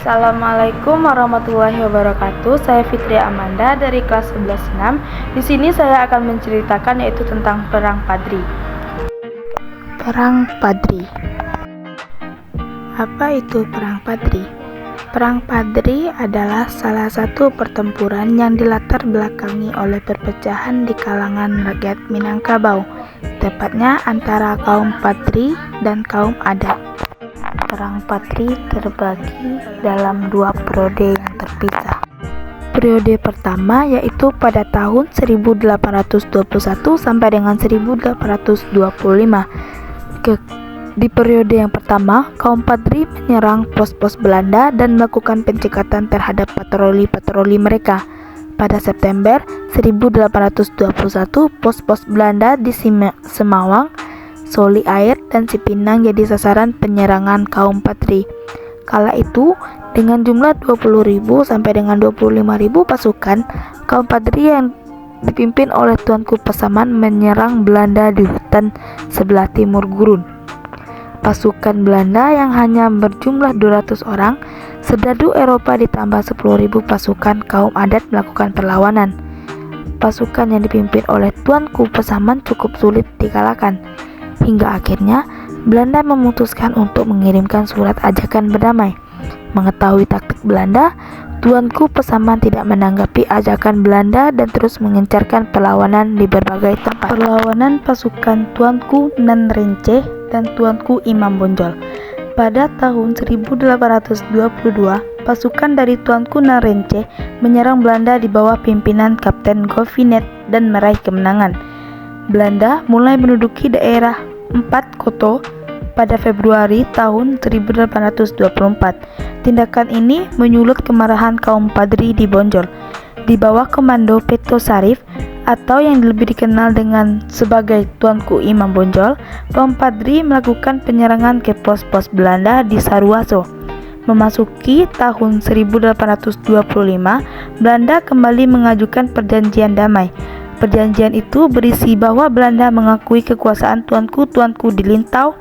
Assalamualaikum warahmatullahi wabarakatuh. Saya Fitri Amanda dari kelas 11-6. Di sini saya akan menceritakan yaitu tentang Perang Padri. Perang Padri. Apa itu Perang Padri? Perang Padri adalah salah satu pertempuran yang dilatar belakangi oleh perpecahan di kalangan rakyat Minangkabau, tepatnya antara kaum Padri dan kaum Adat. Perang Padri terbagi dalam dua periode yang terpisah. Periode pertama yaitu pada tahun 1821 sampai dengan 1825. Di periode yang pertama, kaum Padri menyerang pos-pos Belanda dan melakukan pencekatan terhadap patroli-patroli mereka. Pada September 1821, pos-pos Belanda di Semawang, Soli Air, dan Cipinang jadi sasaran penyerangan kaum Padri. Kala itu, dengan jumlah 20.000 sampai dengan 25.000 pasukan, kaum Padri yang dipimpin oleh Tuanku Pasaman menyerang Belanda di hutan sebelah timur gurun. Pasukan Belanda yang hanya berjumlah 200 orang, serdadu Eropa ditambah 10.000 pasukan kaum adat melakukan perlawanan. Pasukan yang dipimpin oleh Tuanku Pasaman cukup sulit dikalahkan. Hingga akhirnya Belanda memutuskan untuk mengirimkan surat ajakan berdamai. Mengetahui taktik Belanda, Tuanku Pasaman tidak menanggapi ajakan Belanda dan terus mengencarkan perlawanan di berbagai tempat. Perlawanan pasukan Tuanku Nan Renceh dan Tuanku Imam Bonjol. Pada tahun 1822, pasukan dari Tuanku Nan Renceh menyerang Belanda di bawah pimpinan Kapten Govinet dan meraih kemenangan. Belanda mulai menduduki daerah Empat Koto pada Februari tahun 1824. Tindakan ini menyulut kemarahan kaum Padri di Bonjol. Di bawah komando Peto Sarif atau yang lebih dikenal dengan sebagai Tuanku Imam Bonjol, kaum Padri melakukan penyerangan ke pos-pos Belanda di Saruaso. Memasuki tahun 1825, Belanda kembali mengajukan perjanjian damai. Perjanjian itu berisi bahwa Belanda mengakui kekuasaan tuanku-tuanku di Lintau,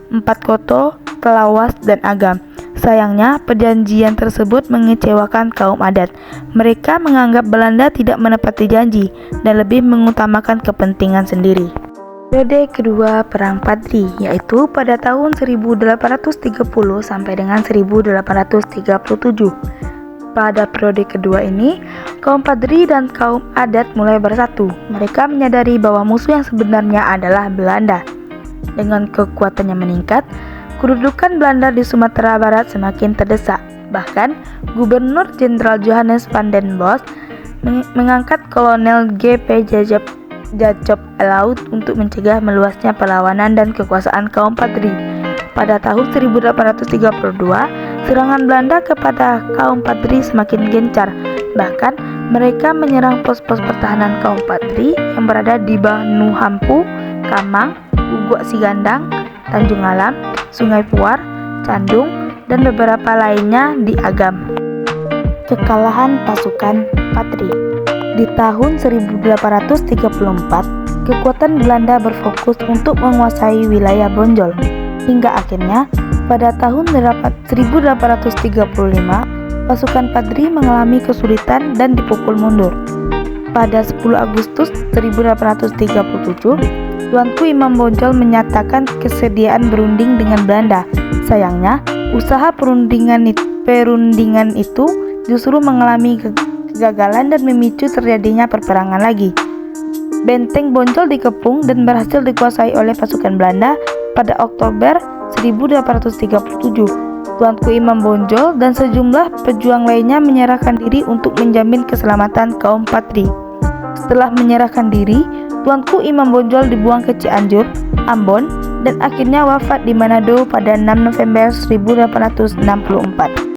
Empat Koto, Telawas, dan Agam. Sayangnya, perjanjian tersebut mengecewakan kaum adat. Mereka menganggap Belanda tidak menepati janji dan lebih mengutamakan kepentingan sendiri. Periode kedua Perang Padri yaitu pada tahun 1830 sampai dengan 1837. Pada periode kedua ini, kaum Padri dan kaum adat mulai bersatu. Mereka menyadari bahwa musuh yang sebenarnya adalah Belanda. Dengan kekuatannya meningkat, kedudukan Belanda di Sumatera Barat semakin terdesak. Bahkan, Gubernur Jenderal Johannes van den Bosch mengangkat Kolonel G.P. Jacob Elaut untuk mencegah meluasnya perlawanan dan kekuasaan kaum Padri. Pada tahun 1832, serangan Belanda kepada kaum Padri semakin gencar. Bahkan, mereka menyerang pos-pos pertahanan kaum Padri yang berada di Banu Hampu, Kamang, Ugok Sigandang, Tanjung Alam, Sungai Puar, Candung, dan beberapa lainnya di Agam. Kekalahan pasukan Padri. Di tahun 1834, kekuatan Belanda berfokus untuk menguasai wilayah Bonjol. Hingga akhirnya, pada tahun 1835, pasukan Padri mengalami kesulitan dan dipukul mundur. Pada 10 Agustus 1837, Tuanku Imam Bonjol menyatakan kesediaan berunding dengan Belanda. Sayangnya, usaha perundingan itu justru mengalami kegagalan dan memicu terjadinya perperangan lagi. Benteng Bonjol dikepung dan berhasil dikuasai oleh pasukan Belanda pada Oktober 1837. Tuanku Imam Bonjol dan sejumlah pejuang lainnya menyerahkan diri untuk menjamin keselamatan kaum Padri. Setelah menyerahkan diri, Tuanku Imam Bonjol dibuang ke Cianjur, Ambon, dan akhirnya wafat di Manado pada 6 November 1864.